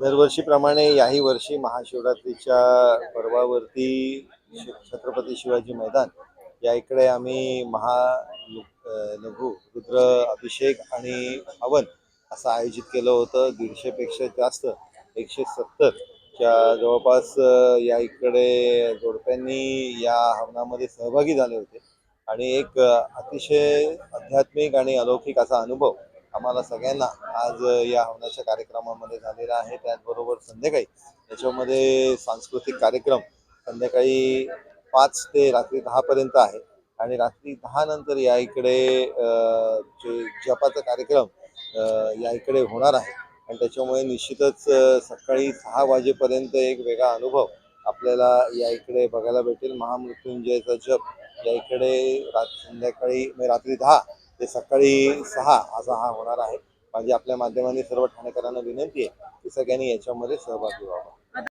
दरवर्षीप्रमाणे याही वर्षी महाशिवरात्रीच्या पर्वावरती छत्रपती शिवाजी मैदान या इकडे आम्ही लघु रुद्र अभिषेक आणि हवन असं आयोजित केलं होतं. 150पेक्षा जास्त 170 च्या जवळपास या इकडे जोडप्यांनी या हवनामध्ये सहभागी झाले होते आणि एक अतिशय आध्यात्मिक आणि अलौकिक असा अनुभव आम्हाला सगळ्यांना आज या हवनाच्या कार्यक्रमामध्ये झालेला आहे. त्याचबरोबर संध्याकाळी याच्यामध्ये सांस्कृतिक कार्यक्रम संध्याकाळी 5 ते रात्री 10 पर्यंत आहे आणि रात्री 10 नंतर या इकडे जे जपाचा कार्यक्रम या इकडे होणार आहे आणि त्याच्यामुळे निश्चितच सकाळी 6 वाजेपर्यंत एक वेगळा अनुभव आपल्याला या इकडे बघायला भेटेल. महामृत्युंजयचा जप या इकडे संध्याकाळी रात्री 10 ते सकाळी 6 असा हा होणार आहे. माझी आपल्या माध्यमाने सर्व ठाणेकरांना विनंती आहे की सगळ्यांनी याच्यामध्ये सहभागी व्हावा.